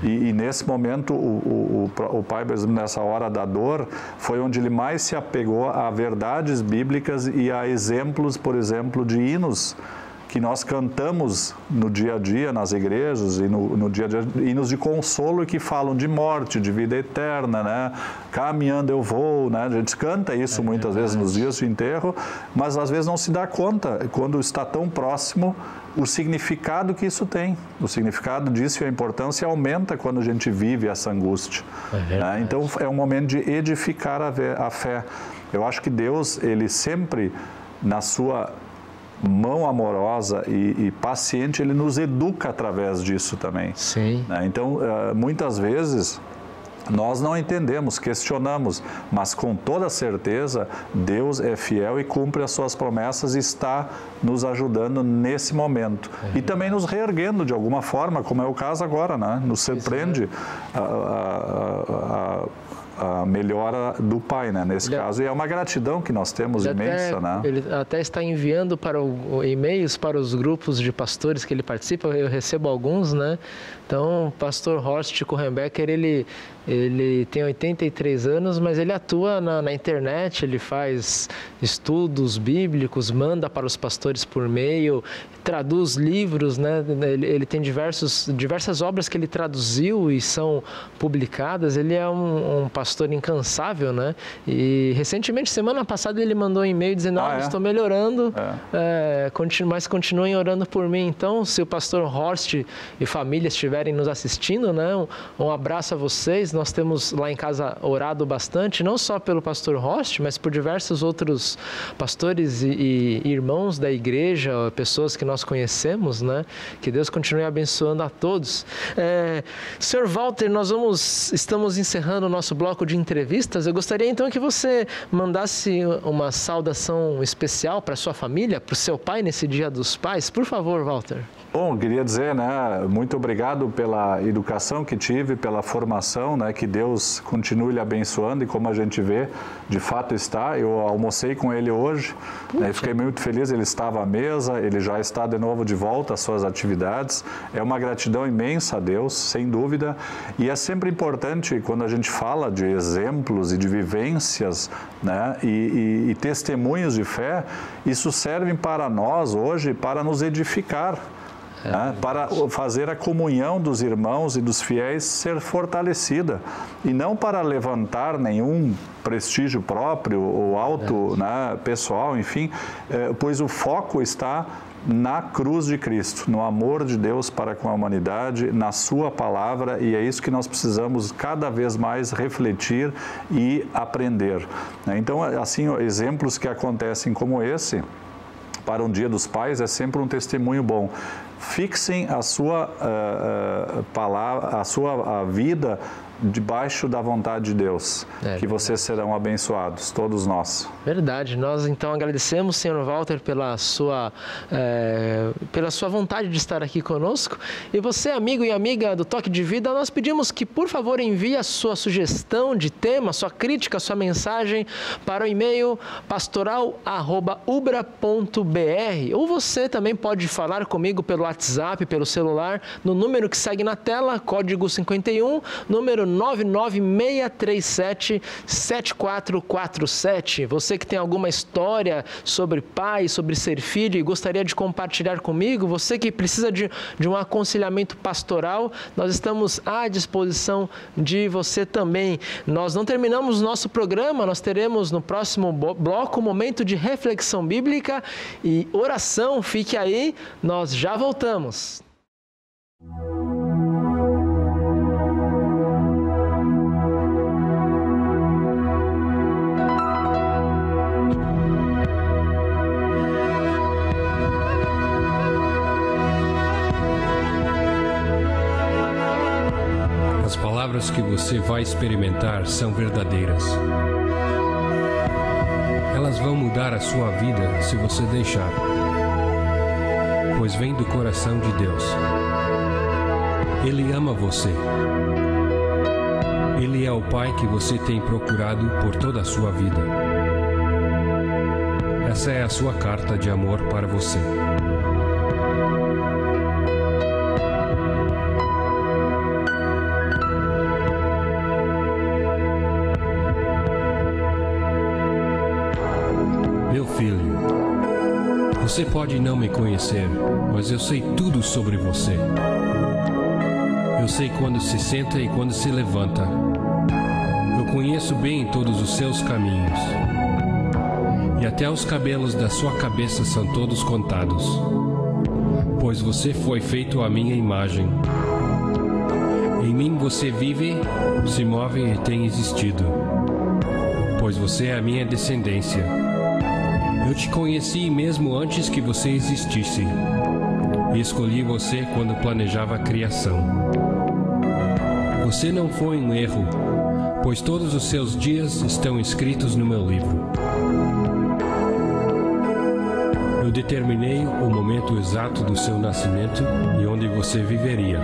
E nesse momento, o pai, por exemplo, nessa hora da dor, foi onde ele mais se apegou a verdades bíblicas e a exemplos, por exemplo, de hinos que nós cantamos no dia a dia, nas igrejas, e no dia a dia, hinos de consolo que falam de morte, de vida eterna, né? Caminhando eu vou, né? A gente canta isso muitas vezes nos dias de enterro, mas às vezes não se dá conta, quando está tão próximo, o significado que isso tem. O significado disso e a importância aumenta quando a gente vive essa angústia. Né? Então, é um momento de edificar a fé. Eu acho que Deus, Ele sempre, na sua mão amorosa e paciente, Ele nos educa através disso também. Sim. Então, muitas vezes, nós não entendemos, questionamos, mas com toda certeza, Deus é fiel e cumpre as suas promessas e está nos ajudando nesse momento. E também nos reerguendo de alguma forma, como é o caso agora, né? Nos surpreende a melhora do pai, né, nesse caso, e é uma gratidão que nós temos imensa, né? Ele até está enviando para e-mails para os grupos de pastores que ele participa, eu recebo alguns, né? Então, o pastor Horst Kuchenbecker, ele tem 83 anos, mas ele atua na internet, ele faz estudos bíblicos, manda para os pastores por e-mail, traduz livros, né? Ele tem diversas obras que ele traduziu e são publicadas. Ele é um pastor incansável, né? E recentemente, semana passada, ele mandou um e-mail dizendo: estou melhorando, mas continuem orando por mim. Então, se o pastor Horst e família estiverem nos assistindo, né? Um abraço a vocês. Nós temos lá em casa orado bastante, não só pelo pastor Horst, mas por diversos outros pastores e irmãos da igreja, pessoas que nós conhecemos, né? Que Deus continue abençoando a todos. Sr. Walter, nós estamos encerrando o nosso bloco bloco de entrevistas, eu gostaria então que você mandasse uma saudação especial para sua família, para o seu pai nesse Dia dos Pais. Por favor, Walter. Bom, queria dizer, né, muito obrigado pela educação que tive, pela formação, né, que Deus continue lhe abençoando e como a gente vê, de fato está. Eu almocei com ele hoje, né, fiquei muito feliz, ele estava à mesa, ele já está de novo de volta às suas atividades. É uma gratidão imensa a Deus, sem dúvida, e é sempre importante quando a gente fala de exemplos e de vivências, né, e testemunhos de fé, isso serve para nós hoje para nos edificar. Para fazer a comunhão dos irmãos e dos fiéis ser fortalecida e não para levantar nenhum prestígio próprio ou alto, né, pessoal, enfim, pois o foco está na cruz de Cristo, no amor de Deus para com a humanidade, na sua palavra, e é isso que nós precisamos cada vez mais refletir e aprender. Então, assim, exemplos que acontecem como esse, para um Dia dos Pais, é sempre um testemunho bom. Fixem a sua palavra, a sua vida debaixo da vontade de Deus, que vocês serão abençoados, todos nós. Verdade. Nós então agradecemos, Sr. Walter, pela sua vontade de estar aqui conosco. E você, amigo e amiga do Toque de Vida, nós pedimos que, por favor, envie a sua sugestão de tema, sua crítica, sua mensagem para o e-mail pastoral@ubra.br, ou você também pode falar comigo pelo WhatsApp, pelo celular, no número que segue na tela, código 51, número 99637-7447. Você que tem alguma história sobre pai, sobre ser filho e gostaria de compartilhar comigo, você que precisa de um aconselhamento pastoral, nós estamos à disposição de você também. Nós não terminamos o nosso programa, nós teremos no próximo bloco um momento de reflexão bíblica e oração. Fique aí, nós já voltamos. As palavras que você vai experimentar são verdadeiras. Elas vão mudar a sua vida se você deixar, pois vem do coração de Deus. Ele ama você. Ele é o Pai que você tem procurado por toda a sua vida. Essa é a sua carta de amor para você. Meu filho, você pode não me conhecer, mas eu sei tudo sobre você. Eu sei quando se senta e quando se levanta. Eu conheço bem todos os seus caminhos. E até os cabelos da sua cabeça são todos contados. Pois você foi feito à minha imagem. Em mim você vive, se move e tem existido. Pois você é a minha descendência. Eu te conheci mesmo antes que você existisse. E escolhi você quando planejava a criação. Você não foi um erro, pois todos os seus dias estão escritos no meu livro. Eu determinei o momento exato do seu nascimento e onde você viveria.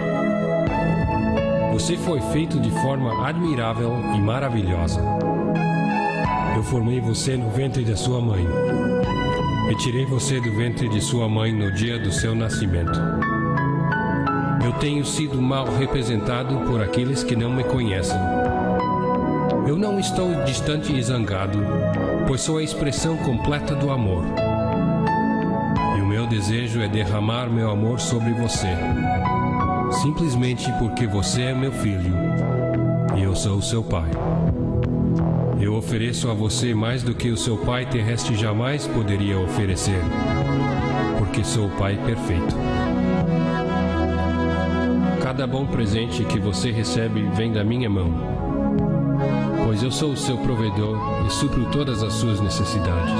Você foi feito de forma admirável e maravilhosa. Eu formei você no ventre da sua mãe. E tirei você do ventre de sua mãe no dia do seu nascimento. Eu tenho sido mal representado por aqueles que não me conhecem. Eu não estou distante e zangado, pois sou a expressão completa do amor. E o meu desejo é derramar meu amor sobre você, simplesmente porque você é meu filho e eu sou o seu pai. Eu ofereço a você mais do que o seu pai terrestre jamais poderia oferecer, porque sou o pai perfeito. Cada bom presente que você recebe vem da minha mão, pois eu sou o seu provedor e supro todas as suas necessidades.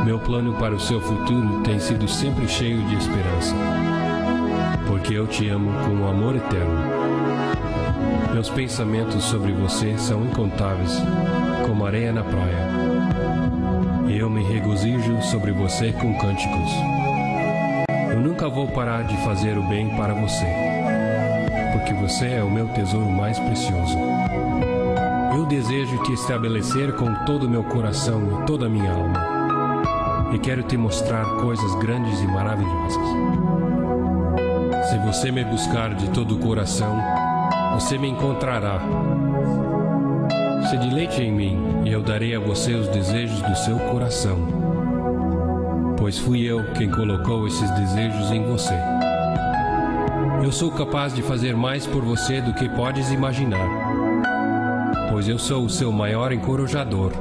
Meu plano para o seu futuro tem sido sempre cheio de esperança, porque eu te amo com um amor eterno. Meus pensamentos sobre você são incontáveis, como areia na praia. E eu me regozijo sobre você com cânticos. Eu nunca vou parar de fazer o bem para você, porque você é o meu tesouro mais precioso. Eu desejo te estabelecer com todo o meu coração e toda a minha alma. E quero te mostrar coisas grandes e maravilhosas. Se você me buscar de todo o coração, você me encontrará. Se deleite em mim, e eu darei a você os desejos do seu coração. Pois fui eu quem colocou esses desejos em você. Eu sou capaz de fazer mais por você do que podes imaginar, pois eu sou o seu maior encorajador.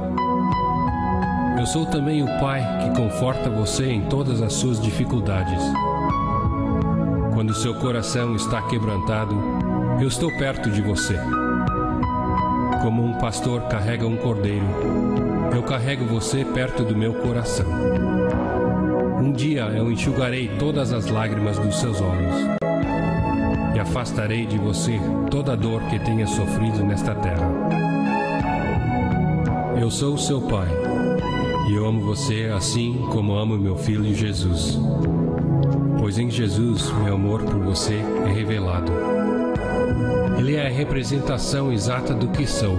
Eu sou também o Pai que conforta você em todas as suas dificuldades. Quando seu coração está quebrantado, eu estou perto de você. Como um pastor carrega um cordeiro, eu carrego você perto do meu coração. Um dia eu enxugarei todas as lágrimas dos seus olhos e afastarei de você toda a dor que tenha sofrido nesta terra. Eu sou o seu Pai e eu amo você assim como amo meu filho Jesus. Pois em Jesus meu amor por você é revelado. Ele é a representação exata do que sou.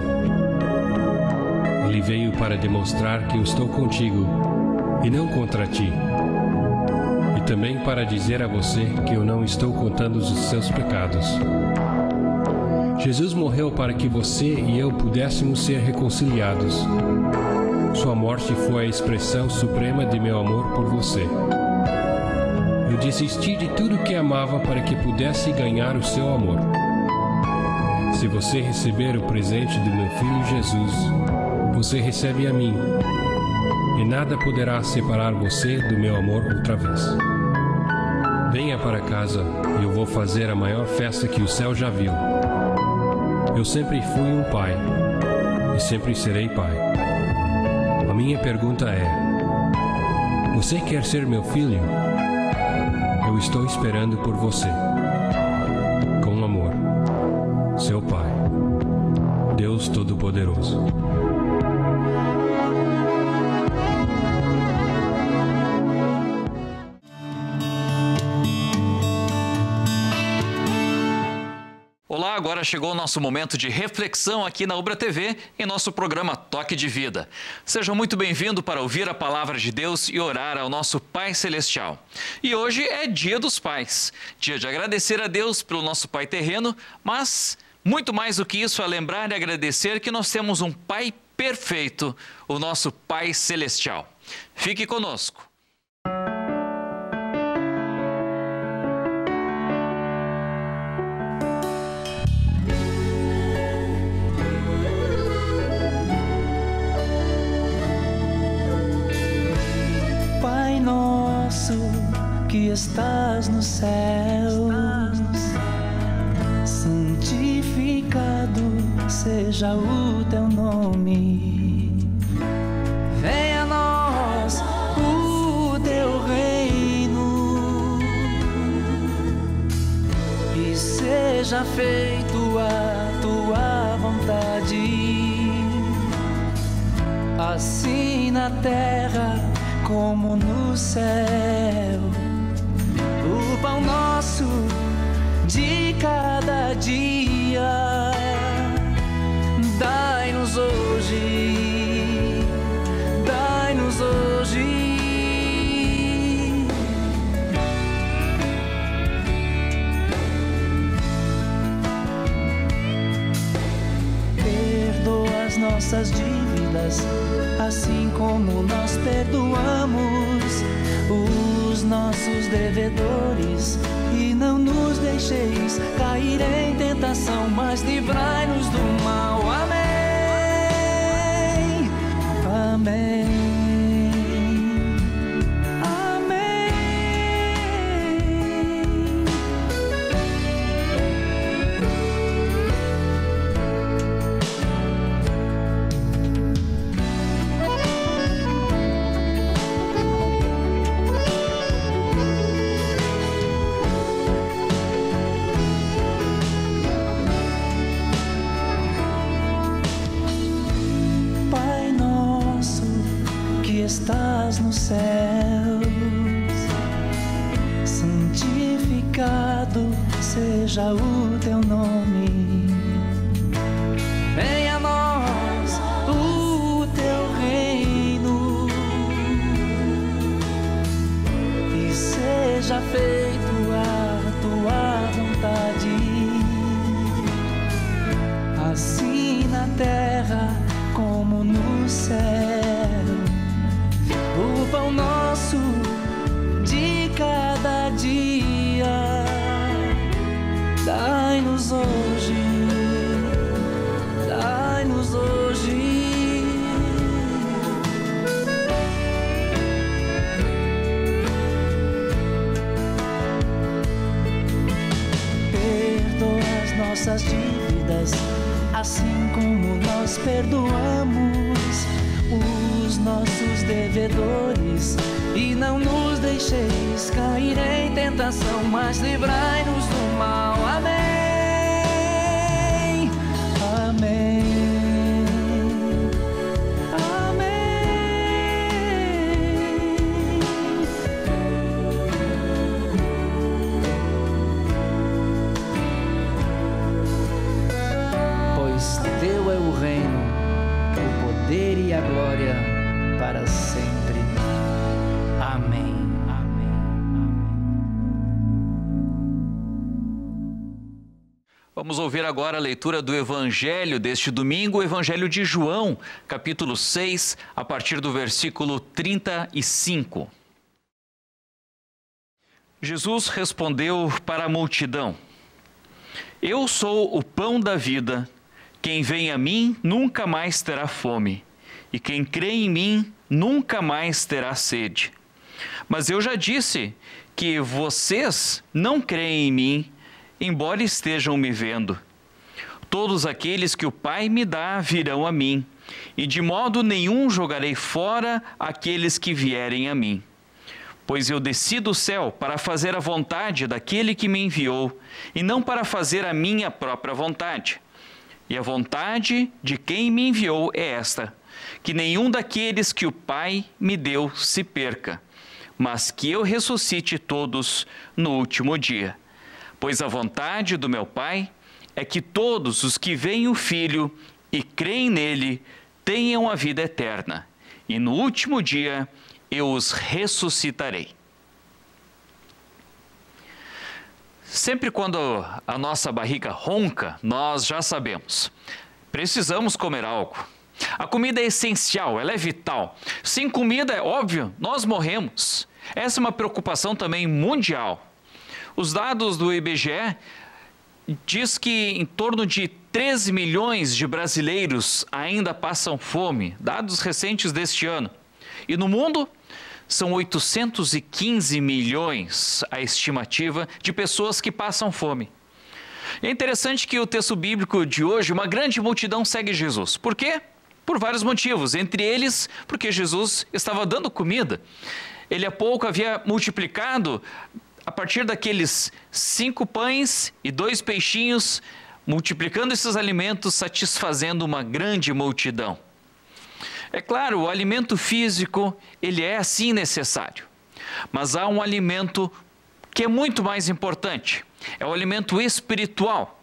Ele veio para demonstrar que eu estou contigo e não contra ti. E também para dizer a você que eu não estou contando os seus pecados. Jesus morreu para que você e eu pudéssemos ser reconciliados. Sua morte foi a expressão suprema de meu amor por você. Eu desisti de tudo que amava para que pudesse ganhar o seu amor. Se você receber o presente do meu Filho Jesus, você recebe a mim, e nada poderá separar você do meu amor outra vez. Venha para casa e eu vou fazer a maior festa que o céu já viu. Eu sempre fui um pai, e sempre serei pai. A minha pergunta é: você quer ser meu filho? Eu estou esperando por você. Com amor, seu Pai, Deus Todo-Poderoso. Olá, agora chegou o nosso momento de reflexão aqui na Ubra TV, em nosso programa Toque de Vida. Seja muito bem-vindo para ouvir a palavra de Deus e orar ao nosso Pai Celestial. E hoje é Dia dos Pais, dia de agradecer a Deus pelo nosso Pai terreno, mas muito mais do que isso é lembrar e agradecer que nós temos um Pai perfeito, o nosso Pai Celestial. Fique conosco. Que estás nos céus, santificado seja o teu nome. Venha a nós o teu reino e seja feito a tua vontade, assim na terra como no céu. O pão nosso de cada dia dai-nos hoje, dai-nos hoje. Perdoa as nossas dívidas, assim como nós perdoamos os nossos devedores, e não nos deixeis cair em tentação, mas livrai-nos do mal. Amém. Amém. estás nos céus, santificado seja o teu nome. Venha a nós o teu reino e seja feito a tua vontade, assim na terra como no céu. O pão nosso de cada dia dai-nos hoje, dai-nos hoje. Perdoa as nossas dívidas, assim como nós perdoamos os nossos devedores, e não nos deixeis cair em tentação, mas livrai-nos do mal. Amém. Amém. Pois teu é o reino, o poder e a glória para sempre. Amém. Amém. Vamos ouvir agora a leitura do Evangelho deste domingo, o Evangelho de João, capítulo 6, a partir do versículo 35. Jesus respondeu para a multidão: Eu sou o pão da vida. Quem vem a mim nunca mais terá fome, e quem crê em mim nunca mais terá sede. Mas eu já disse que vocês não creem em mim, embora estejam me vendo. Todos aqueles que o Pai me dá virão a mim, e de modo nenhum jogarei fora aqueles que vierem a mim. Pois eu desci do céu para fazer a vontade daquele que me enviou, e não para fazer a minha própria vontade. E a vontade de quem me enviou é esta: que nenhum daqueles que o Pai me deu se perca, mas que eu ressuscite todos no último dia. Pois a vontade do meu Pai é que todos os que veem o Filho e creem nele tenham a vida eterna, e no último dia eu os ressuscitarei. Sempre quando a nossa barriga ronca, nós já sabemos, precisamos comer algo. A comida é essencial, ela é vital. Sem comida, é óbvio, nós morremos. Essa é uma preocupação também mundial. Os dados do IBGE diz que em torno de 13 milhões de brasileiros ainda passam fome, dados recentes deste ano. E no mundo, são 815 milhões a estimativa de pessoas que passam fome. É interessante que o texto bíblico de hoje, uma grande multidão segue Jesus. Por quê? Por vários motivos, entre eles porque Jesus estava dando comida. Ele há pouco havia multiplicado, a partir daqueles 5 pães e 2 peixinhos, multiplicando esses alimentos, satisfazendo uma grande multidão. É claro, o alimento físico, ele é sim necessário, mas há um alimento que é muito mais importante, é o alimento espiritual.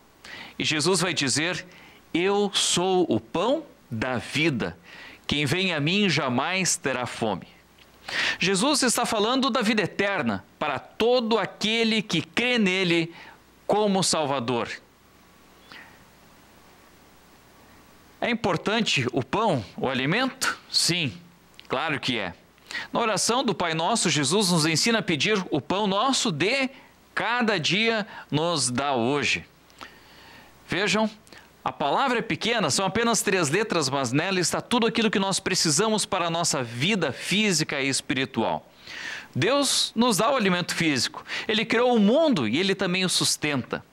E Jesus vai dizer: eu sou o pão da vida, quem vem a mim jamais terá fome. Jesus está falando da vida eterna para todo aquele que crê nele como Salvador. É importante o pão, o alimento? Sim, claro que é. Na oração do Pai Nosso, Jesus nos ensina a pedir o pão nosso de cada dia nos dá hoje. Vejam, a palavra é pequena, são apenas 3 letras, mas nela está tudo aquilo que nós precisamos para a nossa vida física e espiritual. Deus nos dá o alimento físico, Ele criou o mundo e Ele também o sustenta.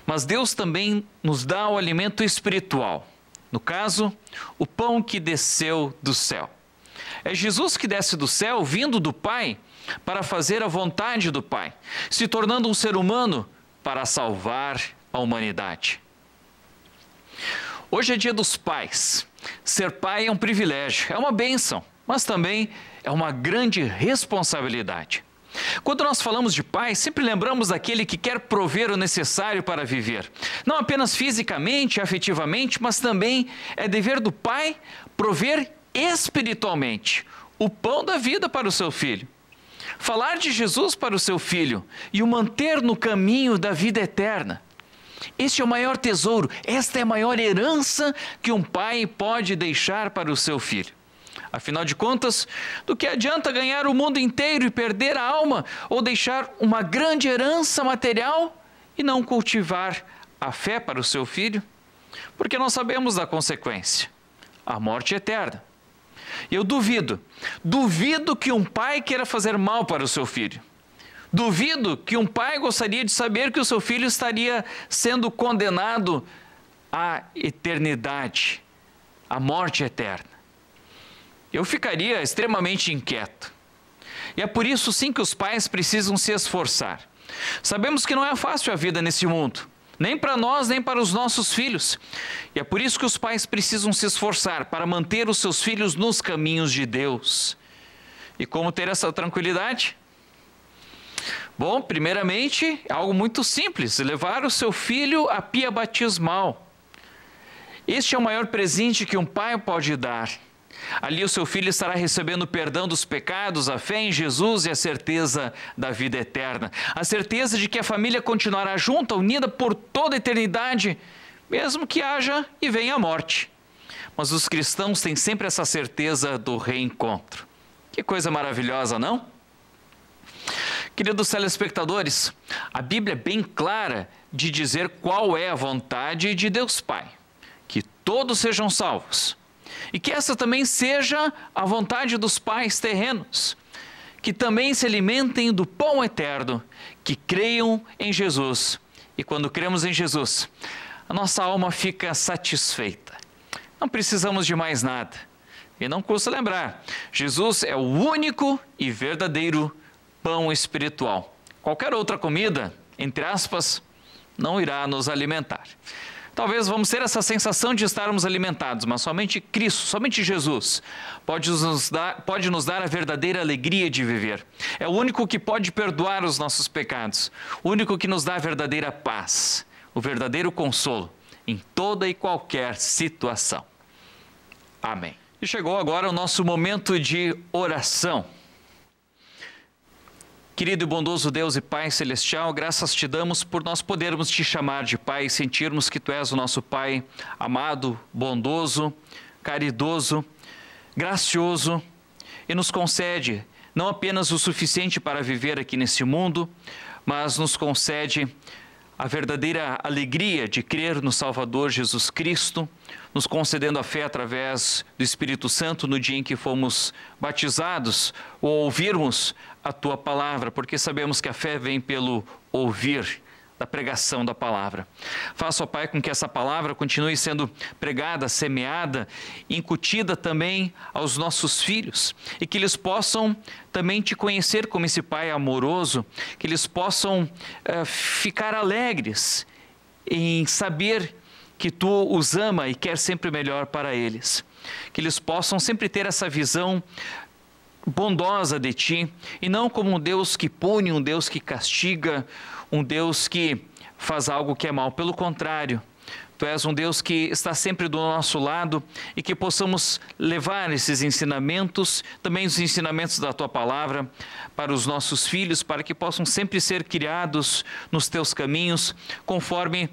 Mas Deus também nos dá o alimento espiritual. No caso, o pão que desceu do céu. É Jesus que desce do céu, vindo do Pai, para fazer a vontade do Pai, se tornando um ser humano para salvar a humanidade. Hoje é dia dos pais. Ser pai é um privilégio, é uma bênção, mas também é uma grande responsabilidade. Quando nós falamos de pai, sempre lembramos daquele que quer prover o necessário para viver. Não apenas fisicamente, afetivamente, mas também é dever do pai prover espiritualmente o pão da vida para o seu filho. Falar de Jesus para o seu filho e o manter no caminho da vida eterna. Este é o maior tesouro, esta é a maior herança que um pai pode deixar para o seu filho. Afinal de contas, do que adianta ganhar o mundo inteiro e perder a alma, ou deixar uma grande herança material e não cultivar a fé para o seu filho? Porque nós sabemos da consequência, a morte eterna. E eu duvido que um pai queira fazer mal para o seu filho. Duvido que um pai gostaria de saber que o seu filho estaria sendo condenado à eternidade, à morte eterna. Eu ficaria extremamente inquieto. E é por isso sim que os pais precisam se esforçar. Sabemos que não é fácil a vida nesse mundo, nem para nós, nem para os nossos filhos. E é por isso que os pais precisam se esforçar para manter os seus filhos nos caminhos de Deus. E como ter essa tranquilidade? Bom, primeiramente, algo muito simples, levar o seu filho à pia batismal. Este é o maior presente que um pai pode dar. Ali o seu filho estará recebendo o perdão dos pecados, a fé em Jesus e a certeza da vida eterna. A certeza de que a família continuará junta, unida por toda a eternidade, mesmo que haja e venha a morte. Mas os cristãos têm sempre essa certeza do reencontro. Que coisa maravilhosa, não? Queridos telespectadores, a Bíblia é bem clara de dizer qual é a vontade de Deus Pai. Que todos sejam salvos. E que essa também seja a vontade dos pais terrenos, que também se alimentem do pão eterno, que creiam em Jesus. E quando cremos em Jesus, a nossa alma fica satisfeita. Não precisamos de mais nada. E não custa lembrar, Jesus é o único e verdadeiro pão espiritual. Qualquer outra comida, entre aspas, não irá nos alimentar. Talvez vamos ter essa sensação de estarmos alimentados, mas somente Cristo, somente Jesus pode nos dar a verdadeira alegria de viver. É o único que pode perdoar os nossos pecados, o único que nos dá a verdadeira paz, o verdadeiro consolo em toda e qualquer situação. Amém. E chegou agora o nosso momento de oração. Querido e bondoso Deus e Pai Celestial, graças te damos por nós podermos te chamar de Pai e sentirmos que Tu és o nosso Pai amado, bondoso, caridoso, gracioso e nos concede não apenas o suficiente para viver aqui nesse mundo, mas nos concede a verdadeira alegria de crer no Salvador Jesus Cristo, nos concedendo a fé através do Espírito Santo no dia em que fomos batizados, ou ouvirmos a Tua palavra, porque sabemos que a fé vem pelo ouvir da pregação da palavra. Faça, ó Pai, com que essa palavra continue sendo pregada, semeada, incutida também aos nossos filhos, e que eles possam também Te conhecer como esse Pai amoroso, que eles possam ficar alegres em saber que Tu os ama e quer sempre o melhor para eles. Que eles possam sempre ter essa visão bondosa de Ti, e não como um Deus que pune, um Deus que castiga, um Deus que faz algo que é mal. Pelo contrário, Tu és um Deus que está sempre do nosso lado, e que possamos levar esses ensinamentos, também os ensinamentos da Tua palavra, para os nossos filhos, para que possam sempre ser criados nos Teus caminhos, conforme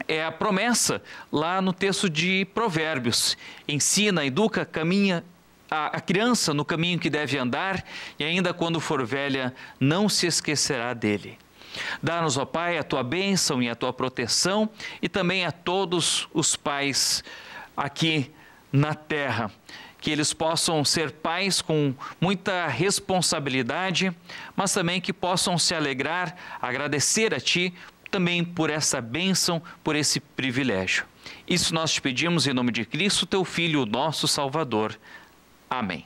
é a promessa lá no texto de Provérbios. Ensina, educa, caminha a criança no caminho que deve andar, e ainda quando for velha, não se esquecerá dele. Dá-nos, ó Pai, a Tua bênção e a Tua proteção, e também a todos os pais aqui na terra, que eles possam ser pais com muita responsabilidade, mas também que possam se alegrar, agradecer a Ti também por essa bênção, por esse privilégio. Isso nós te pedimos em nome de Cristo, Teu Filho, nosso Salvador. Amém.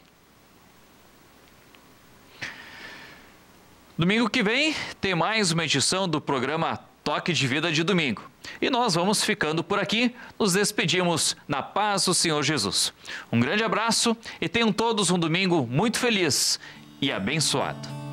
Domingo que vem tem mais uma edição do programa Toque de Vida de domingo. E nós vamos ficando por aqui, nos despedimos na paz do Senhor Jesus. Um grande abraço e tenham todos um domingo muito feliz e abençoado.